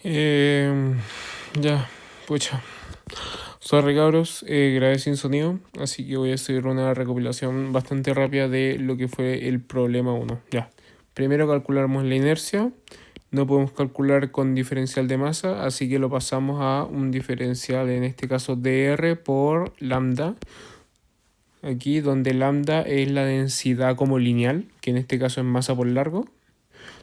Eh, ya, pucha. Sorry cabros, grabé sin sonido, así que voy a hacer una recopilación bastante rápida de lo que fue el problema 1. Ya, primero calculamos la inercia, no podemos calcular con diferencial de masa, así que lo pasamos a un diferencial, en este caso dr por lambda, aquí donde lambda es la densidad como lineal, que en este caso es masa por largo.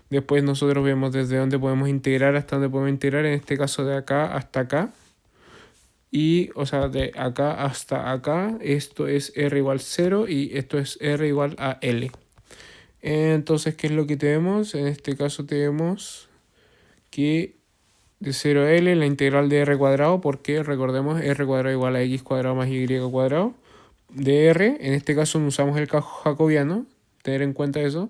Después nosotros vemos desde dónde podemos integrar hasta dónde podemos integrar, en este caso de acá hasta acá. Y, o sea, de acá hasta acá, esto es R igual 0 y esto es R igual a L. Entonces, ¿qué es lo que tenemos? En este caso tenemos que de 0 a L la integral de R cuadrado, porque recordemos R cuadrado igual a X cuadrado más Y cuadrado de R. En este caso no usamos el jacobiano, tener en cuenta eso.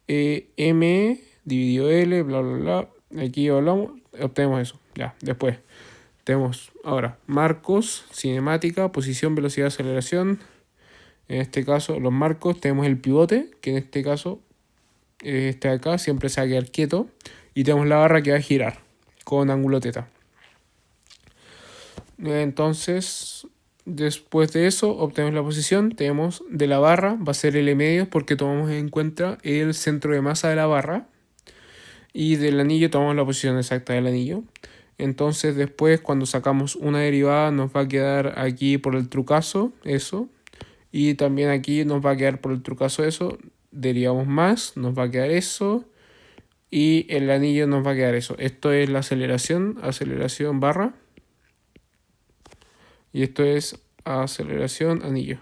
M dividido L, bla, bla, bla. Aquí hablamos, obtenemos eso. Ya, después. Tenemos ahora marcos, cinemática, posición, velocidad, aceleración. En este caso, los marcos, tenemos el pivote, que en este caso, este de acá, siempre se va a quedar quieto. Y tenemos la barra que va a girar con ángulo teta. Entonces, después de eso, obtenemos la posición. Tenemos de la barra, va a ser L medios porque tomamos en cuenta el centro de masa de la barra. Y del anillo tomamos la posición exacta del anillo. Entonces después cuando sacamos una derivada nos va a quedar aquí por el trucazo eso. Y también aquí nos va a quedar por el trucazo eso. Derivamos más, nos va a quedar eso. Y el anillo nos va a quedar eso. Esto es la aceleración, aceleración barra. Y esto es aceleración anillo.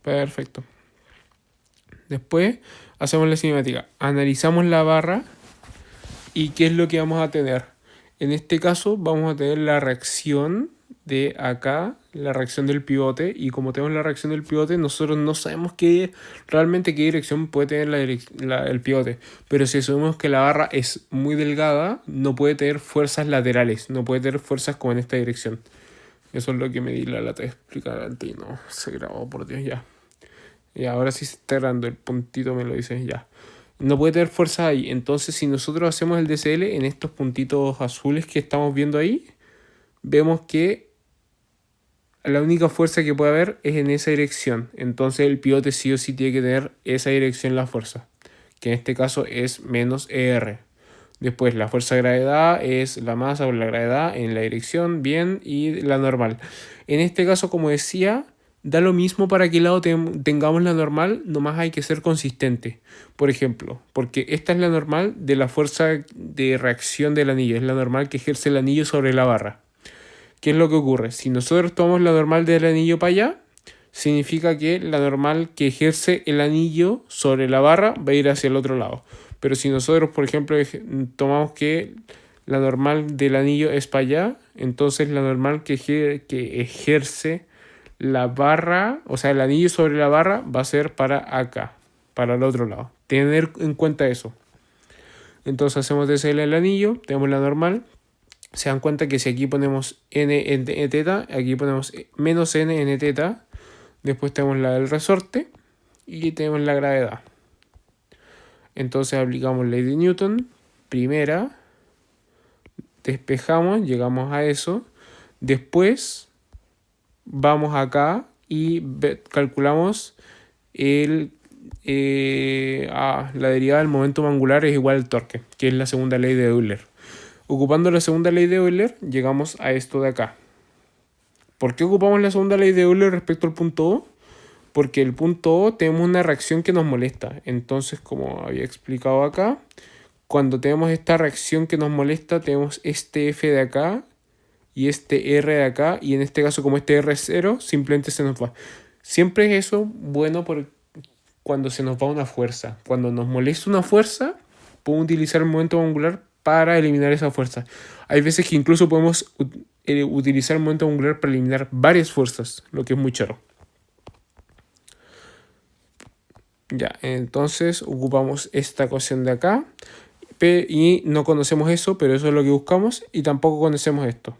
Perfecto. Después hacemos la cinemática. Analizamos la barra. ¿Y qué es lo que vamos a tener? En este caso vamos a tener la reacción de acá, la reacción del pivote. Y como tenemos la reacción del pivote, nosotros no sabemos realmente qué dirección puede tener el pivote. Pero si asumimos que la barra es muy delgada, no puede tener fuerzas laterales, no puede tener fuerzas como en esta dirección. Eso es lo que me di la lata de explicar antes y no se grabó, por Dios, ya. Y ahora sí se está grabando, el puntito me lo dices ya. No puede tener fuerza ahí. Entonces, si nosotros hacemos el DCL en estos puntitos azules que estamos viendo ahí, vemos que la única fuerza que puede haber es en esa dirección. Entonces, el pivote sí o sí tiene que tener esa dirección la fuerza, que en este caso es menos ER. Después, la fuerza de gravedad es la masa por la gravedad en la dirección, bien, y la normal. En este caso, como decía, da lo mismo para qué lado tengamos la normal, nomás hay que ser consistente. Por ejemplo, porque esta es la normal de la fuerza de reacción del anillo, es la normal que ejerce el anillo sobre la barra. ¿Qué es lo que ocurre? Si nosotros tomamos la normal del anillo para allá, significa que la normal que ejerce el anillo sobre la barra va a ir hacia el otro lado. Pero si nosotros, por ejemplo, tomamos que la normal del anillo es para allá, entonces la normal que ejerce la barra, o sea, el anillo sobre la barra va a ser para acá, para el otro lado. Tener en cuenta eso. Entonces hacemos DCL el anillo, tenemos la normal. Se dan cuenta que si aquí ponemos n en teta, aquí ponemos menos n en teta. Después tenemos la del resorte y tenemos la gravedad. Entonces aplicamos ley de Newton, primera, despejamos, llegamos a eso. Después vamos acá y calculamos la derivada del momento angular es igual al torque, que es la segunda ley de Euler. Ocupando la segunda ley de Euler, llegamos a esto de acá. ¿Por qué ocupamos la segunda ley de Euler respecto al punto O? Porque el punto O tenemos una reacción que nos molesta. Entonces, como había explicado acá, cuando tenemos esta reacción que nos molesta, tenemos este F de acá y este R de acá. Y en este caso, como este R es 0, simplemente se nos va. Siempre es eso bueno cuando se nos va una fuerza. Cuando nos molesta una fuerza, podemos utilizar el momento angular para eliminar esa fuerza. Hay veces que incluso podemos utilizar el momento angular para eliminar varias fuerzas, lo que es muy charo. Ya, entonces ocupamos esta ecuación de acá y no conocemos eso, pero eso es lo que buscamos y tampoco conocemos esto.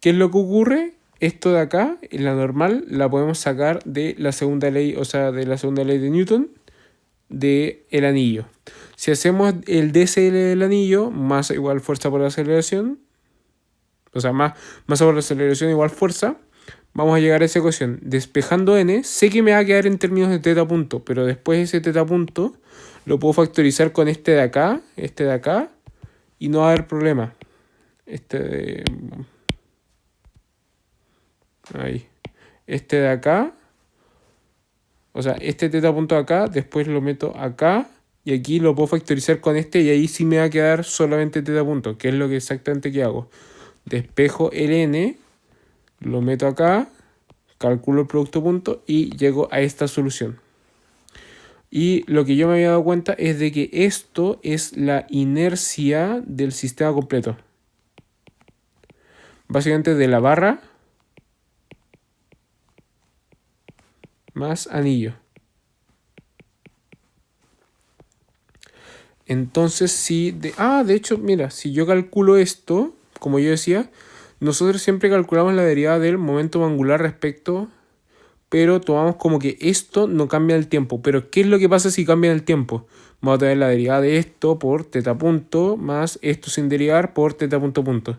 ¿Qué es lo que ocurre? Esto de acá, en la normal, la podemos sacar de la segunda ley, o sea, de la segunda ley de Newton del anillo. Si hacemos el DSL del anillo, masa igual fuerza por aceleración, o sea, masa por aceleración igual fuerza, vamos a llegar a esa ecuación. Despejando n, sé que me va a quedar en términos de teta punto, pero después ese teta punto lo puedo factorizar con este de acá, y no va a haber problema. Este de acá, o sea, este teta punto acá, después lo meto acá, y aquí lo puedo factorizar con este, y ahí sí me va a quedar solamente teta punto, que es lo que exactamente que hago. Despejo el n, lo meto acá, calculo el producto punto y llego a esta solución. Y lo que yo me había dado cuenta es de que esto es la inercia del sistema completo. Básicamente de la barra más anillo. Entonces, de hecho, mira, si yo calculo esto, como yo decía, nosotros siempre calculamos la derivada del momento angular respecto, pero tomamos como que esto no cambia el tiempo. Pero, ¿qué es lo que pasa si cambia el tiempo? Vamos a tener la derivada de esto por teta punto más esto sin derivar por teta punto punto.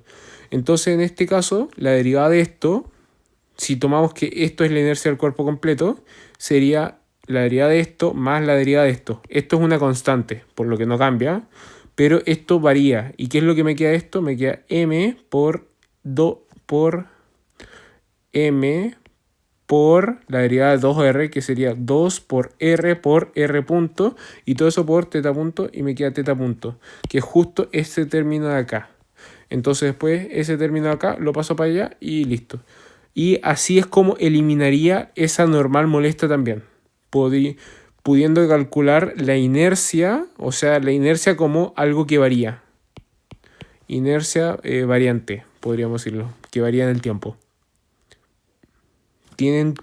Entonces, en este caso, la derivada de esto, si tomamos que esto es la inercia del cuerpo completo, sería la derivada de esto más la derivada de esto. Esto es una constante, por lo que no cambia, pero esto varía. ¿Y qué es lo que me queda esto? Me queda m por m por la derivada de 2r, que sería 2 por r punto, y todo eso por teta punto, y me queda teta punto, que es justo este término de acá. Entonces después ese término de acá lo paso para allá y listo. Y así es como eliminaría esa normal molesta también, pudiendo calcular la inercia, o sea, la inercia como algo que varía. Inercia variante, podríamos decirlo, que varía en el tiempo.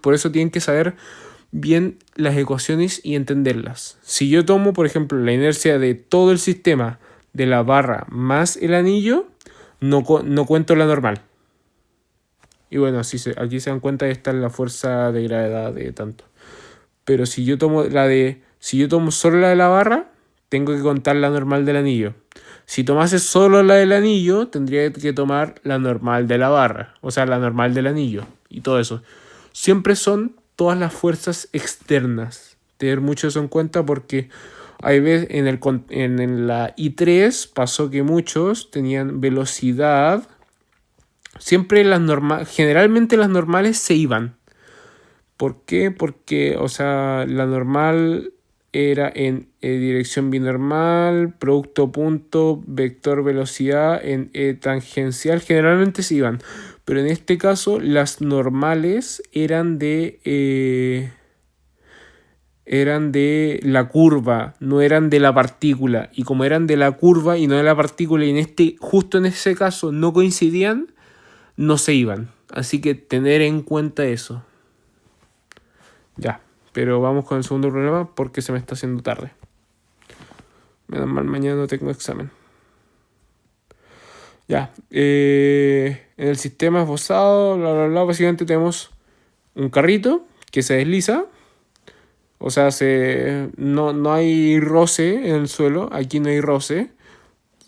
Por eso tienen que saber bien las ecuaciones y entenderlas. Si yo tomo, por ejemplo, la inercia de todo el sistema de la barra más el anillo, no cuento la normal. Y bueno, aquí se dan cuenta, esta es la fuerza de gravedad de tanto. Pero si yo tomo solo la de la barra, tengo que contar la normal del anillo. Si tomase solo la del anillo, tendría que tomar la normal de la barra, o sea, la normal del anillo y todo eso. Siempre son todas las fuerzas externas. Tener mucho eso en cuenta porque hay veces en la I3 pasó que muchos tenían velocidad. Siempre generalmente las normales se iban. ¿Por qué? Porque, o sea, la normal era en dirección binormal, producto punto, vector velocidad, en tangencial, generalmente se iban. Pero en este caso las normales eran de la curva, no eran de la partícula. Y como eran de la curva y no de la partícula, y justo en ese caso no coincidían, no se iban. Así que tener en cuenta eso. Ya, pero vamos con el segundo problema porque se me está haciendo tarde. Menos mal, mañana no tengo examen. Ya, en el sistema esbozado, bla, bla, bla, básicamente tenemos un carrito que se desliza. O sea, no hay roce en el suelo, aquí no hay roce.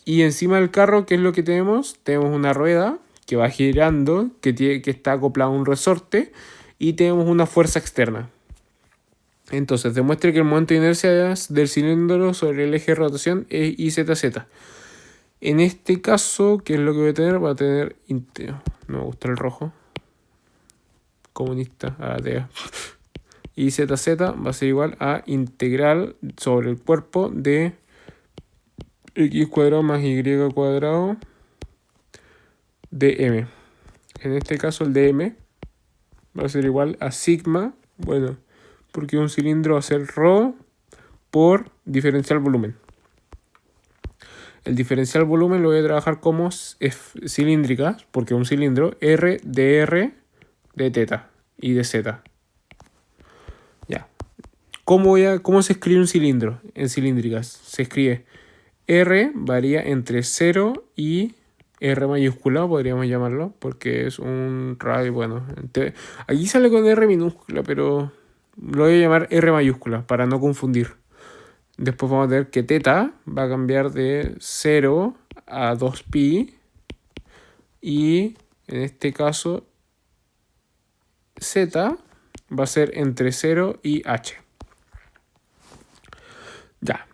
Y encima del carro, ¿qué es lo que tenemos? Tenemos una rueda que va girando, que está acoplada a un resorte, y tenemos una fuerza externa. Entonces, demuestre que el momento de inercia del cilindro sobre el eje de rotación es IZZ. En este caso, ¿qué es lo que voy a tener? Va a tener... No me gusta el rojo. Comunista. IZZ va a ser igual a integral sobre el cuerpo de x cuadrado más y cuadrado dm. En este caso, el dm va a ser igual a sigma. Bueno, porque un cilindro va a ser ρ por diferencial volumen. El diferencial volumen lo voy a trabajar como cilíndrica, porque un cilindro, R de R de teta y de z. Ya. ¿Cómo se escribe un cilindro en cilíndricas? Se escribe R, varía entre 0 y R mayúscula, podríamos llamarlo, porque es un radio, bueno, aquí sale con R minúscula, pero lo voy a llamar R mayúscula para no confundir. Después vamos a tener que teta va a cambiar de 0 a 2pi. Y en este caso z va a ser entre 0 y h. Ya.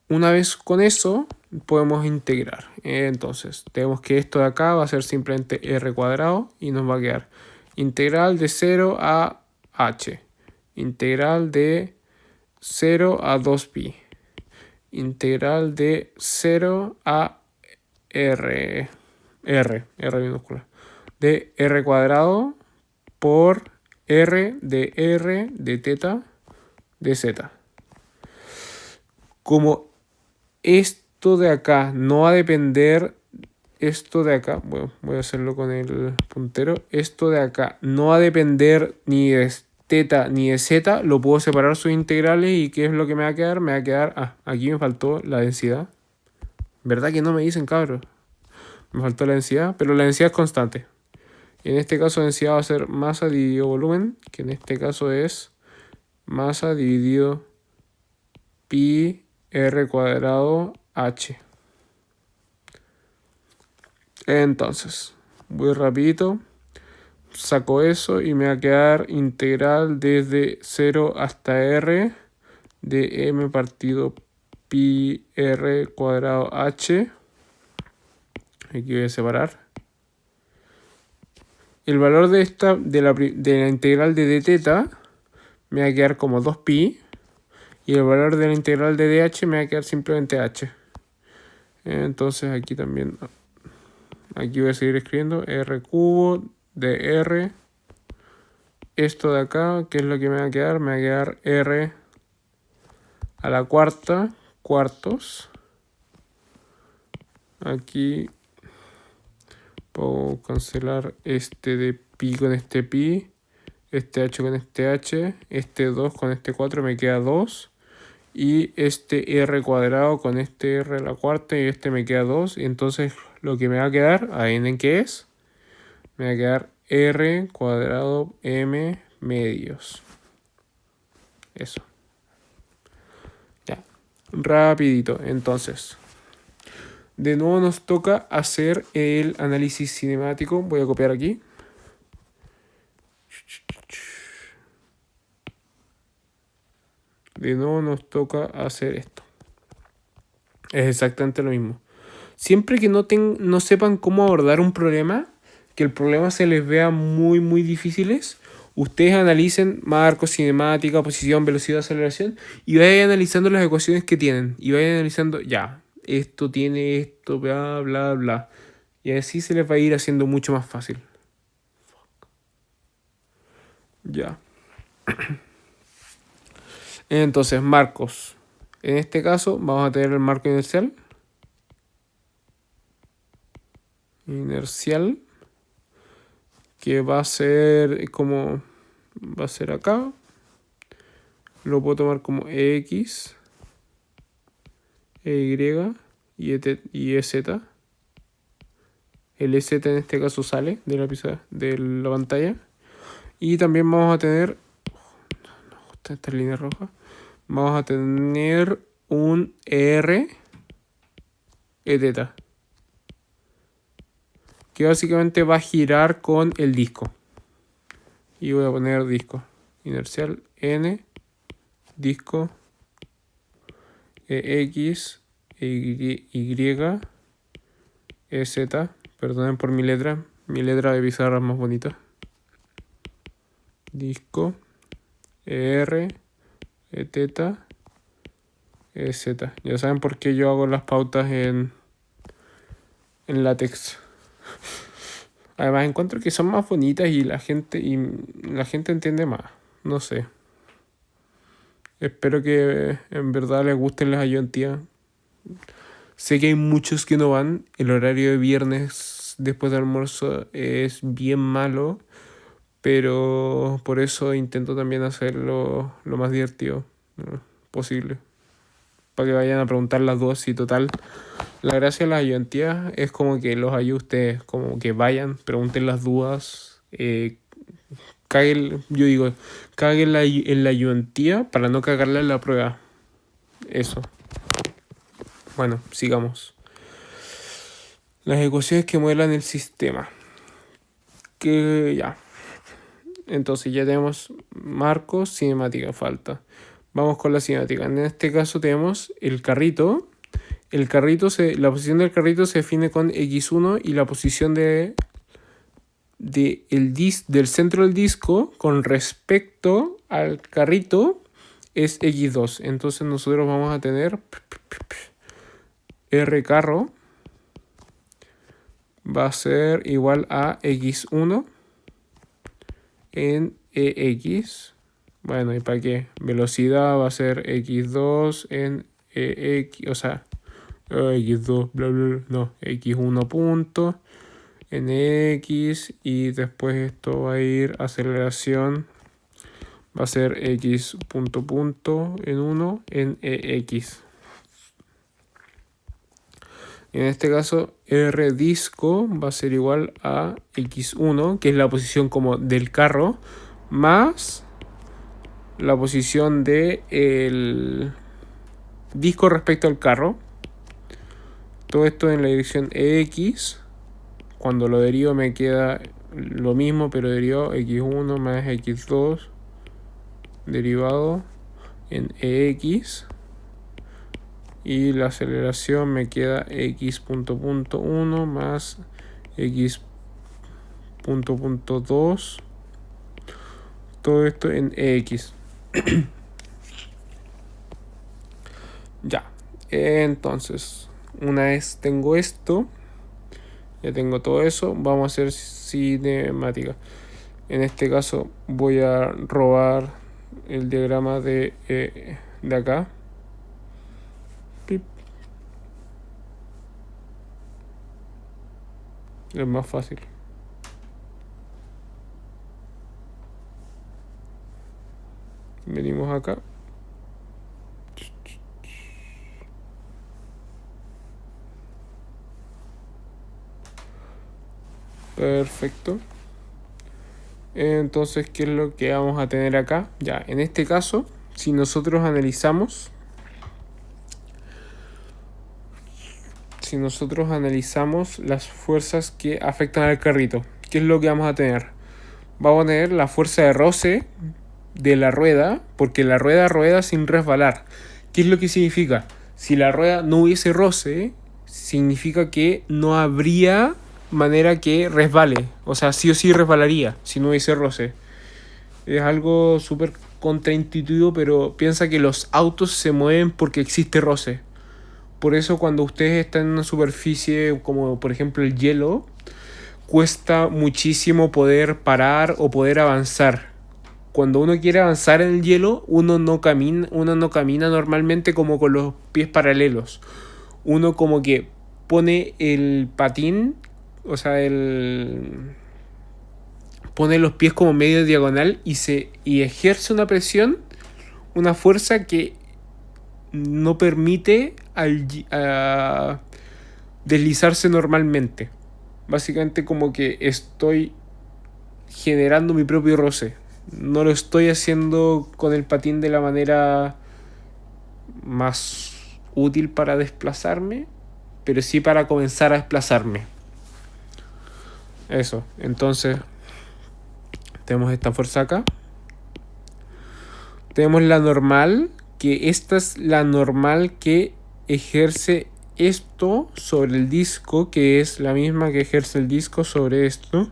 Una vez con eso podemos integrar. Entonces tenemos que esto de acá va a ser simplemente r cuadrado y nos va a quedar integral de 0 a h. Integral de 0 a 2pi. Integral de 0 a r minúscula. De r cuadrado por r de teta de z. Como esto de acá no va a depender, esto de acá, bueno, voy a hacerlo con el puntero, esto de acá no va a depender ni de teta ni de z, lo puedo separar sus integrales y ¿qué es lo que me va a quedar? Me va a quedar, aquí me faltó la densidad. ¿Verdad que no me dicen, cabros? Me faltó la densidad, pero la densidad es constante. En este caso densidad va a ser masa dividido volumen, que en este caso es masa dividido pi r cuadrado h. Entonces, voy rapidito, saco eso y me va a quedar integral desde 0 hasta r de m partido pi r cuadrado h. Aquí voy a separar. El valor de esta de la integral de d teta me va a quedar como 2pi. Y el valor de la integral de dh me va a quedar simplemente h. Entonces aquí también, aquí voy a seguir escribiendo r cubo de r. Esto de acá, ¿qué es lo que me va a quedar? Me va a quedar r a la cuarta, cuartos. Aquí puedo cancelar este de pi con este pi. Este h con este h. Este 2 con este 4 me queda 2. Y este r cuadrado con este r a la cuarta y este me queda 2. Y entonces lo que me va a quedar, adivinen qué es. Me va a quedar r cuadrado m medios. Eso. Ya. Rapidito. Entonces, de nuevo nos toca hacer el análisis cinemático. Voy a copiar aquí. De nuevo nos toca hacer esto. Es exactamente lo mismo. Siempre que no sepan cómo abordar un problema, que el problema se les vea muy difíciles, ustedes analicen marco, cinemática, posición, velocidad, aceleración y vayan analizando las ecuaciones que tienen. Y vayan analizando, ya, esto tiene esto, bla. Y así se les va a ir haciendo mucho más fácil. Ya. Entonces, marcos. En este caso vamos a tener el marco inercial. Que va a ser como va a ser acá. Lo puedo tomar como EX, EY y EZ. El EZ en este caso sale de la pantalla. Y también vamos a tener esta línea roja. Vamos a tener un ER Eθ, que básicamente va a girar con el disco. Y voy a poner disco inercial N, disco EX, Y, EZ. Perdonen por mi letra de pizarra es más bonita. Disco ER, Eθ, EZ. Ya saben por qué yo hago las pautas en látex. Además encuentro que son más bonitas y la gente entiende más. No sé. Espero que en verdad les gusten las ayudantías. Sé que hay muchos que no van. El horario de viernes después del almuerzo es bien malo. Pero por eso intento también hacerlo lo más divertido posible. Para que vayan a preguntar las dudas y total. La gracia de las ayudantías es como que los ayustes, como que vayan, pregunten las dudas. Caguen en la ayudantía para no cagarle en la prueba. Eso. Bueno, sigamos. Las ecuaciones que modelan el sistema. Que ya. Entonces ya tenemos marcos, cinemática, falta. Vamos con la cinemática. En este caso tenemos el carrito. La posición del carrito se define con X1 y la posición del centro del disco con respecto al carrito es X2. Entonces nosotros vamos a tener R carro va a ser igual a X1 en EX. Bueno, ¿y para qué? Velocidad va a ser X2 en EX, o sea, X2, bla, bla, bla, no, X1 punto en X, y después esto va a ir aceleración, va a ser X punto punto en 1 en EX. En este caso, R disco va a ser igual a X1, que es la posición como del carro, más la posición del disco respecto al carro. Todo esto en la dirección EX. Cuando lo derivo me queda lo mismo, pero derivo X1 más X2 derivado en EX. Y la aceleración me queda X punto punto 1 más X punto punto 2. Todo esto en EX. Ya. Entonces, una vez tengo esto, ya tengo todo eso, vamos a hacer cinemática. En este caso voy a robar el diagrama de acá. Pip. Es más fácil. Venimos acá. Perfecto. Entonces, ¿qué es lo que vamos a tener acá? Ya, en este caso, si nosotros analizamos las fuerzas que afectan al carrito, ¿qué es lo que vamos a tener? Vamos a tener la fuerza de roce de la rueda, porque la rueda rueda sin resbalar. ¿Qué es lo que significa? Si la rueda no hubiese roce, significa que no habría manera que resbale. O sea, sí o sí resbalaría si no hubiese roce. Es algo súper contraintuitivo, pero piensa que los autos se mueven porque existe roce. Por eso cuando ustedes están en una superficie como por ejemplo el hielo, cuesta muchísimo poder parar o poder avanzar. Cuando uno quiere avanzar en el hielo, uno no camina normalmente como con los pies paralelos. Uno como que pone el patín, o sea, pone los pies como medio diagonal y ejerce una presión, una fuerza que no permite a deslizarse normalmente. Básicamente como que estoy generando mi propio roce. No lo estoy haciendo con el patín de la manera más útil para desplazarme, pero sí para comenzar a desplazarme. Eso, entonces tenemos esta fuerza acá. Tenemos la normal, que esta es la normal que ejerce esto sobre el disco, que es la misma que ejerce el disco sobre esto.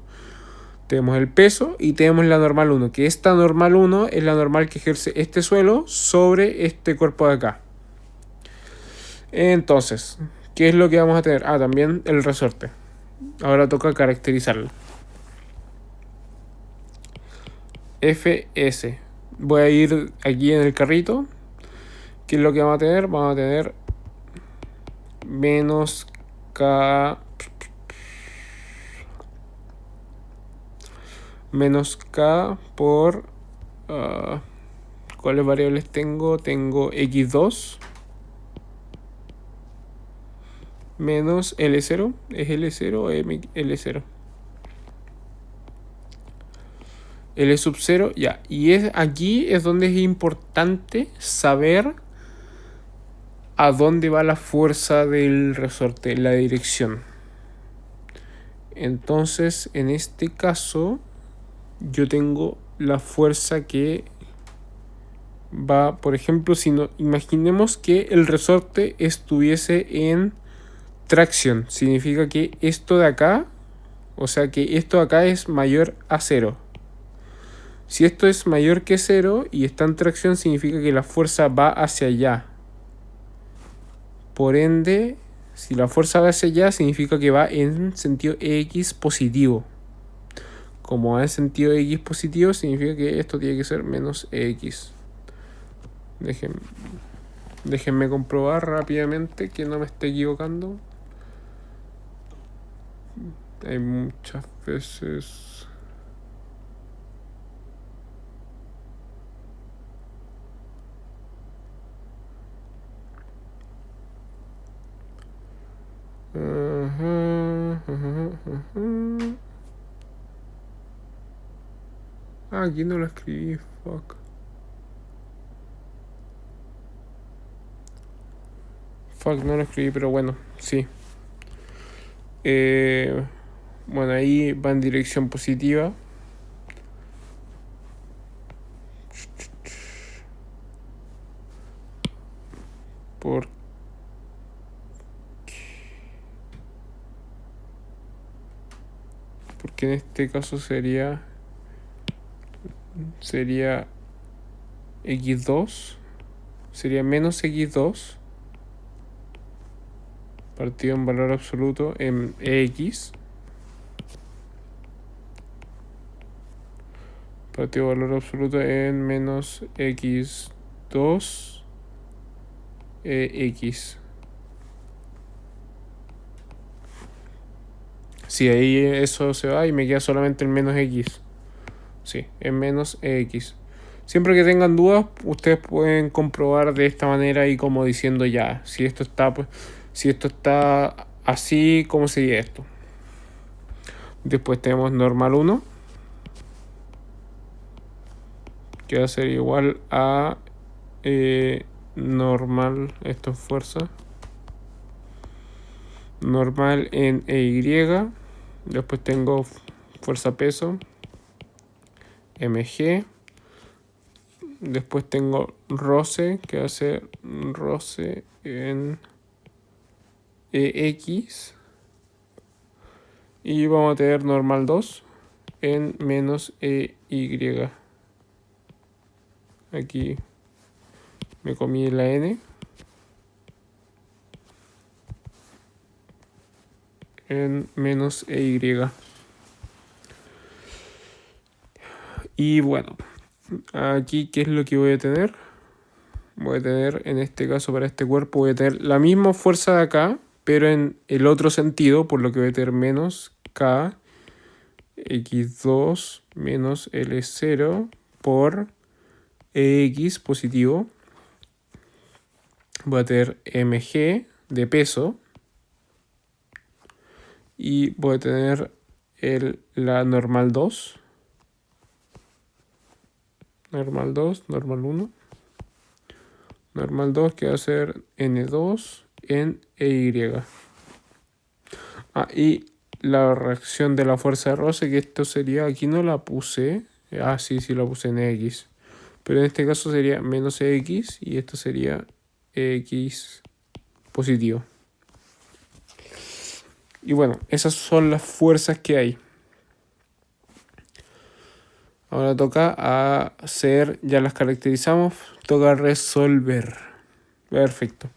Tenemos el peso y tenemos la normal 1, que esta normal 1 es la normal que ejerce este suelo sobre este cuerpo de acá. Entonces, ¿qué es lo que vamos a tener? También el resorte. Ahora toca caracterizarlo. FS. Voy a ir aquí en el carrito. ¿Qué es lo que vamos a tener? Vamos a tener menos K por ¿cuáles variables tengo? Tengo X2 menos L0. ¿Es L0 o L0? L sub 0, ya. Y aquí es donde es importante saber a dónde va la fuerza del resorte, la dirección. Entonces, en este caso, yo tengo la fuerza que va, por ejemplo, si no, imaginemos que el resorte estuviese en tracción. Significa que esto de acá, o sea que esto de acá es mayor a 0. Si esto es mayor que 0 y está en tracción, significa que la fuerza va hacia allá. Por ende, si la fuerza va hacia allá, significa que va en sentido X positivo. Como va en sentido X positivo, significa que esto tiene que ser menos X. Déjenme comprobar rápidamente que no me esté equivocando. Hay muchas veces... Ah, aquí no lo escribí, fuck. Fuck, no lo escribí, pero bueno, sí. Bueno, ahí va en dirección positiva. Porque en este caso sería x2, sería menos x2 partido en valor absoluto en x, partido en valor absoluto en menos x2 x. Si ahí eso se va y me queda solamente el menos x. Sí, en menos x. Siempre que tengan dudas, ustedes pueden comprobar de esta manera y como diciendo ya, si esto está, pues, si esto está así, ¿cómo sería esto? Después tenemos normal 1, que va a ser igual a normal, esto es fuerza, normal en EY. Después tengo fuerza peso, mg. Después tengo roce, que va a ser roce en EX. Y vamos a tener normal 2 en menos EY. Aquí me comí la N. En menos EY. Y bueno, aquí, ¿qué es lo que voy a tener? Voy a tener, en este caso, para este cuerpo, voy a tener la misma fuerza de acá, pero en el otro sentido, por lo que voy a tener menos K x2 menos L0 por EX positivo. Voy a tener mg de peso. Y voy a tener la normal 2. Normal 2, normal 1. Normal 2 que va a ser N2 en EY. Ah, y la reacción de la fuerza de roce, que esto sería, aquí no la puse. Ah, sí, la puse en X. Pero en este caso sería menos X y esto sería X positivo. Y bueno, esas son las fuerzas que hay. Ahora toca hacer, ya las caracterizamos, toca resolver. Perfecto.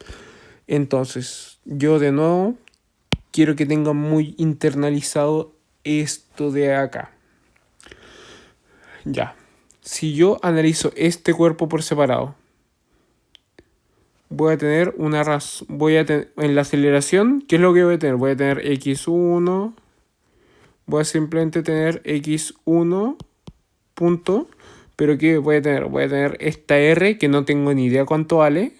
Entonces, yo de nuevo quiero que tengan muy internalizado esto de acá. Ya. Si yo analizo este cuerpo por separado, voy a tener en la aceleración, ¿qué es lo que voy a tener? Voy a tener x1, voy a simplemente tener x1 punto, pero ¿qué voy a tener? Voy a tener esta r que no tengo ni idea cuánto vale.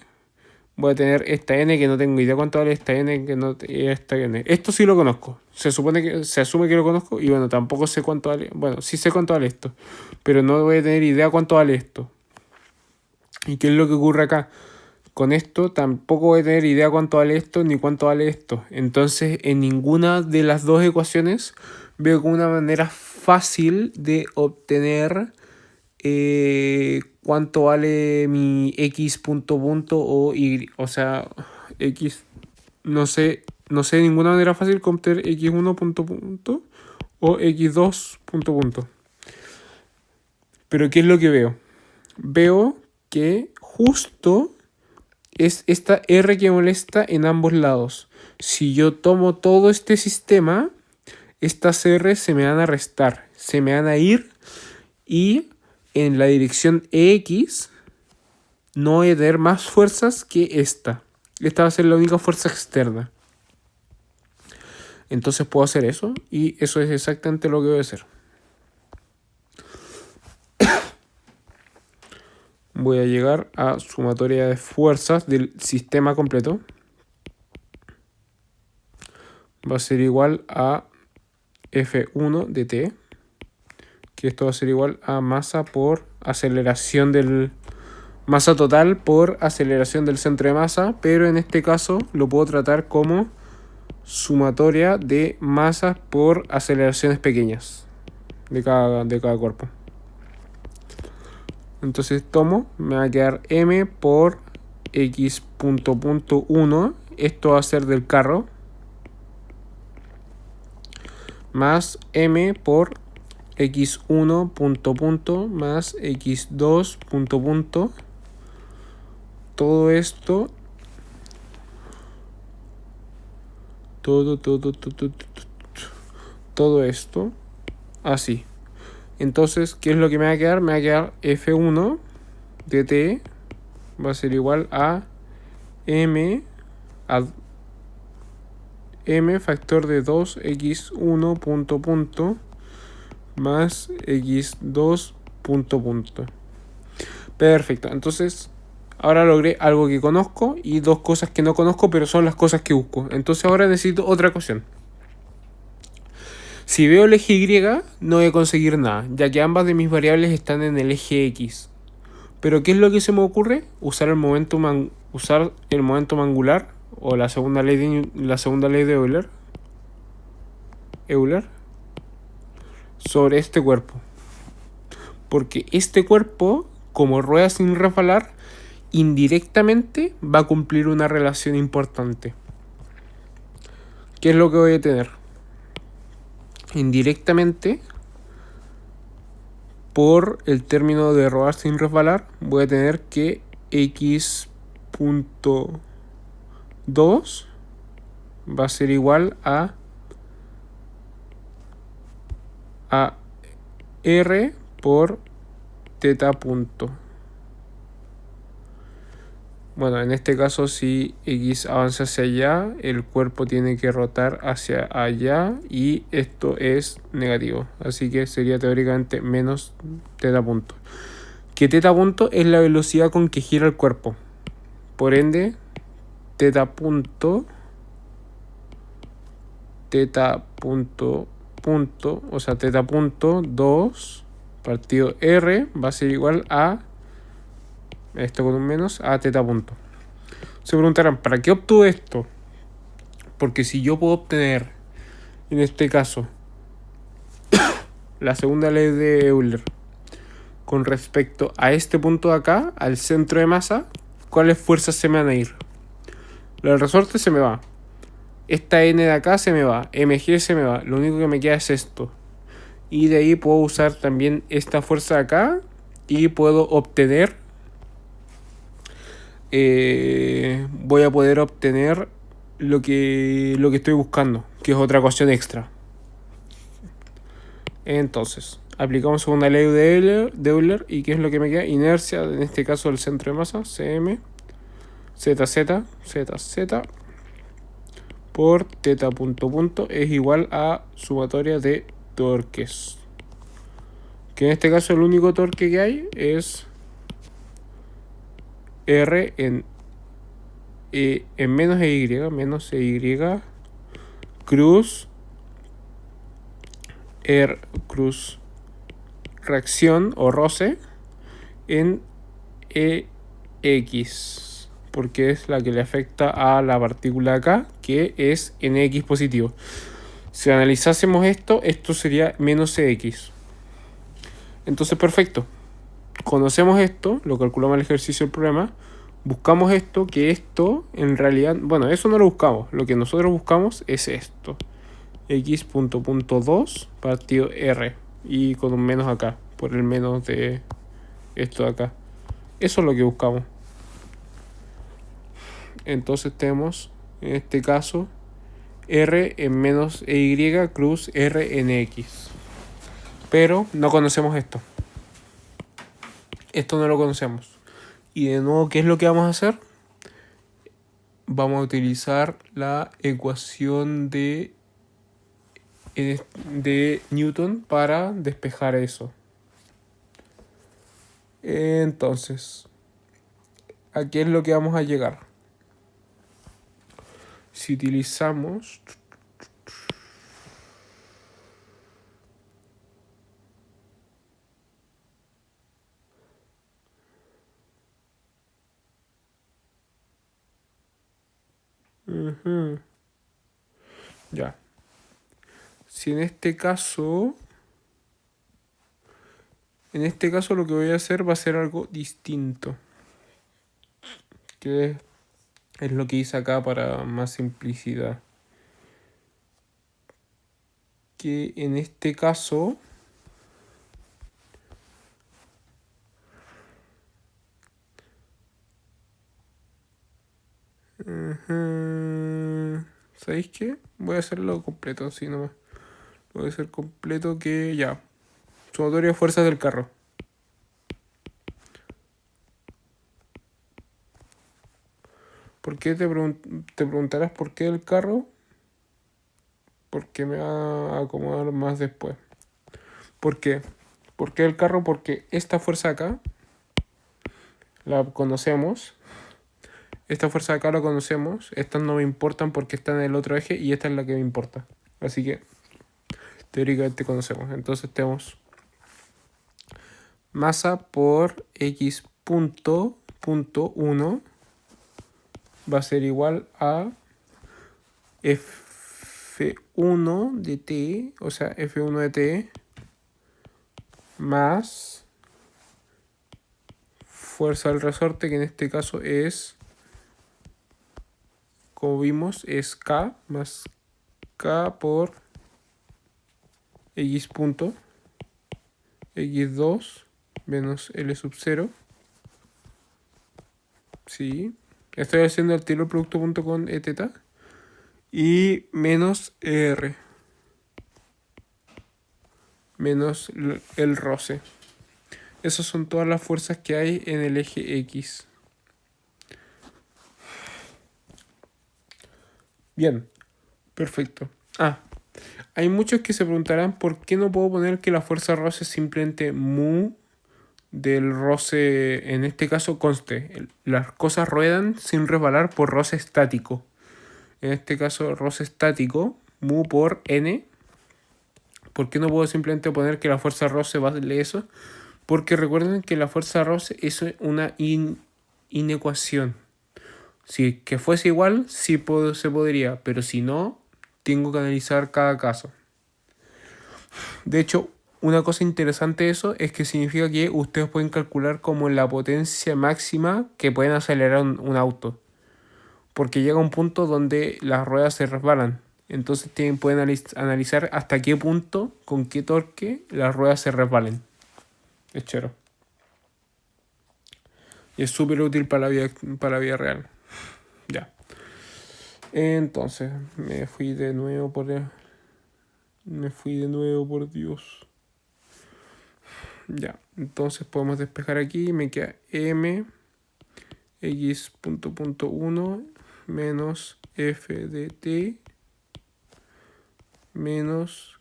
Voy a tener esta n que no tengo idea cuánto vale, esta n que no, esta n. Esto sí lo conozco. Se asume que lo conozco y bueno, tampoco sé cuánto vale. Bueno, sí sé cuánto vale esto, pero no voy a tener idea cuánto vale esto. ¿Y qué es lo que ocurre acá? con esto tampoco voy a tener idea cuánto vale esto ni cuánto vale esto. Entonces, en ninguna de las dos ecuaciones veo como una manera fácil de obtener cuánto vale mi x punto punto o y, o sea, x, no sé de ninguna manera fácil cómo obtener x1 punto punto o x2 punto punto. Pero ¿qué es lo que veo? Veo que justo es esta R que molesta en ambos lados. Si yo tomo todo este sistema, estas R se me van a restar, se me van a ir y en la dirección EX no voy a tener más fuerzas que esta. Esta va a ser la única fuerza externa. Entonces puedo hacer eso y eso es exactamente lo que voy a hacer. Voy a llegar a sumatoria de fuerzas del sistema completo. Va a ser igual a F1 de T, que esto va a ser igual a masa por aceleración del... masa total por aceleración del centro de masa, pero en este caso lo puedo tratar como sumatoria de masas por aceleraciones pequeñas de cada cuerpo. Entonces tomo, me va a quedar m por x punto punto 1, esto va a ser del carro, más m por x1 punto punto más x2 punto punto. Todo esto, todo esto, así. Entonces, ¿qué es lo que me va a quedar? Me va a quedar F1 de T va a ser igual a M factor de 2x1 punto punto más x2 punto punto. Perfecto, entonces ahora logré algo que conozco y dos cosas que no conozco, pero son las cosas que busco. Entonces ahora necesito otra ecuación. Si veo el eje Y, no voy a conseguir nada, ya que ambas de mis variables están en el eje X. Pero ¿qué es lo que se me ocurre? Usar el momentum angular o la segunda ley de Euler sobre este cuerpo. Porque este cuerpo, como rueda sin resbalar, indirectamente va a cumplir una relación importante. ¿Qué es lo que voy a tener? Indirectamente, por el término de rodar sin resbalar, voy a tener que x.2 va a ser igual a r por teta punto. Bueno, en este caso, si x avanza hacia allá, el cuerpo tiene que rotar hacia allá y esto es negativo. Así que sería teóricamente menos teta punto. Que teta punto es la velocidad con que gira el cuerpo. Por ende, teta punto, o sea, teta punto 2 partido r va a ser igual a esto con un menos a teta punto. Se preguntarán, ¿para qué obtuve esto? Porque si yo puedo obtener, en este caso, la segunda ley de Euler con respecto a este punto de acá, al centro de masa, ¿cuáles fuerzas se me van a ir? La del resorte se me va. Esta n de acá se me va. mg se me va. Lo único que me queda es esto. Y de ahí puedo usar también esta fuerza de acá y puedo obtener... voy a poder obtener lo que estoy buscando, que es otra ecuación extra. Entonces, aplicamos segunda ley de Euler y ¿qué es lo que me queda? Inercia, en este caso el centro de masa, cm, zz por teta punto punto es igual a sumatoria de torques. Que en este caso el único torque que hay es R en menos EY cruz cruz reacción o roce en EX porque es la que le afecta a la partícula de acá, que es nx positivo. Si analizásemos esto, esto sería menos cx. Entonces, perfecto. Conocemos esto, lo calculamos en el ejercicio del problema. Buscamos esto, que esto en realidad, bueno, eso no lo buscamos. Lo que nosotros buscamos es esto. X.2 partido R. Y con un menos acá, por el menos de esto de acá. Eso es lo que buscamos. Entonces tenemos, en este caso, R en menos EY cruz R en X. Pero no conocemos esto. Esto no lo conocemos. Y de nuevo, ¿qué es lo que vamos a hacer? Vamos a utilizar la ecuación de Newton para despejar eso. Entonces, ¿a qué es lo que vamos a llegar? Si utilizamos ya. Si en este caso lo que voy a hacer va a ser algo distinto. Que es lo que hice acá para más simplicidad. Que en este caso ¿sabéis qué? Voy a hacerlo completo, así nomás. Voy a hacer completo que ya. Sumatoria de fuerzas del carro. ¿Por qué te preguntarás por qué el carro? Porque me va a acomodar más después. ¿Por qué? ¿Por qué el carro? Porque esta fuerza acá la conocemos. Esta fuerza acá la conocemos. Estas no me importan porque están en el otro eje y esta es la que me importa. Así que teóricamente conocemos. Entonces tenemos masa por x punto 1 va a ser igual a F1 de t, o sea, F1 de t más fuerza del resorte, que en este caso es, como vimos, es K más K por X punto X2 menos L sub 0. Sí, estoy haciendo el tiro producto punto con E teta. Y menos R. Menos el roce. Esas son todas las fuerzas que hay en el eje X. Bien, perfecto. Hay muchos que se preguntarán por qué no puedo poner que la fuerza roce es simplemente mu del roce, en este caso conste. Las cosas ruedan sin resbalar por roce estático. En este caso, roce estático, mu por n. ¿Por qué no puedo simplemente poner que la fuerza roce vale eso? Porque recuerden que la fuerza roce es una inecuación. Si que fuese igual, sí se podría, pero si no, tengo que analizar cada caso. De hecho, una cosa interesante de eso es que significa que ustedes pueden calcular como la potencia máxima que pueden acelerar un auto. Porque llega un punto donde las ruedas se resbalan. Entonces pueden analizar hasta qué punto, con qué torque, las ruedas se resbalen. Es chero. Y es súper útil para la vida real. Ya. Entonces, me fui de nuevo por Dios. Ya. Entonces podemos despejar aquí. Me queda m x punto 1 menos f de t menos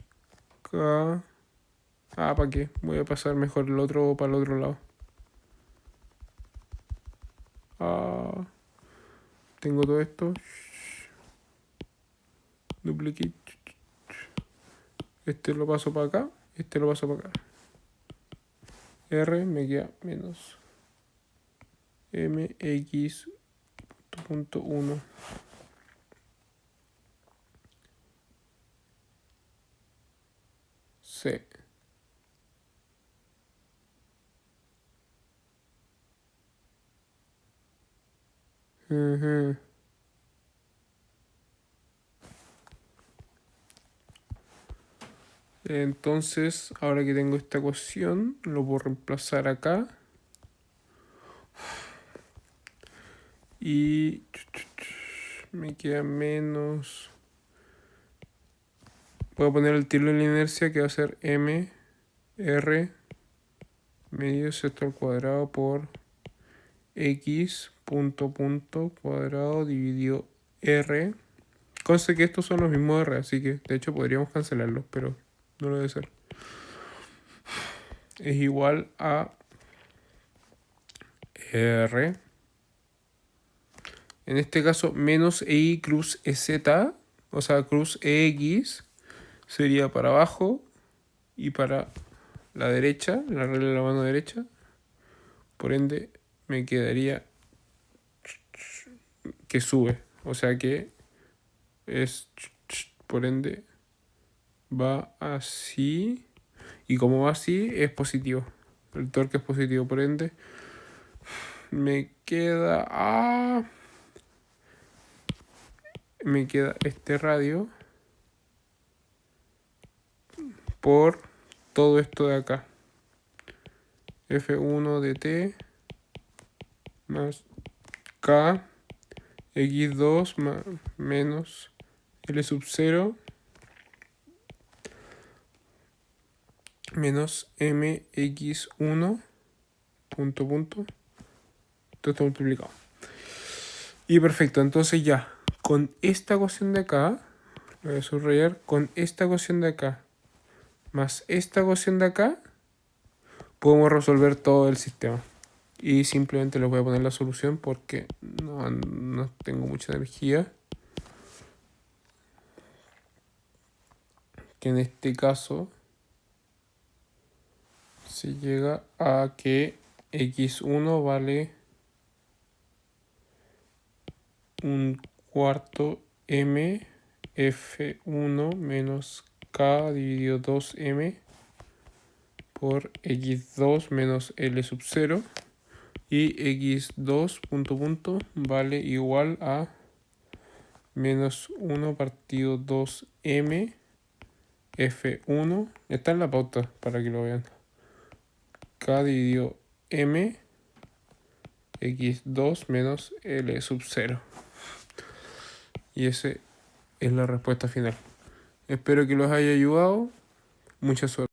k. ¿Para qué? Voy a pasar mejor el otro para el otro lado. Tengo todo esto. Duplicate. Este lo paso para acá. Este lo paso para acá. R me queda menos mx punto 1. C. Ujú. Entonces, ahora que tengo esta ecuación, lo puedo reemplazar acá. Y me queda menos. Puedo poner el tiro de la inercia que va a ser m r medio sexto al cuadrado por x punto cuadrado dividido r. Conste que estos son los mismos r, así que de hecho podríamos cancelarlos, pero no lo debe ser. Es igual a r. En este caso, menos EI cruz EZ, o sea, cruz EX, sería para abajo y para la derecha, la regla de la mano derecha. Por ende, me quedaría que sube. O sea que es, por ende, va así. Y como va así, es positivo. El torque es positivo, por ende, me queda este radio por todo esto de acá. F1 de t más K X2 menos L sub 0 menos MX1 punto. Todo está multiplicado. Y perfecto, entonces ya, con esta ecuación de acá, lo voy a subrayar, con esta ecuación de acá más esta ecuación de acá, podemos resolver todo el sistema. Y simplemente les voy a poner la solución porque no tengo mucha energía. Que en este caso se llega a que x1 vale un cuarto m f1 menos k dividido 2m por x2 menos L sub 0 y x2 punto vale igual a menos 1 partido 2m f1, está en la pauta para que lo vean, k dividido m x2 menos L sub 0. Y esa es la respuesta final. Espero que los haya ayudado. Mucha suerte.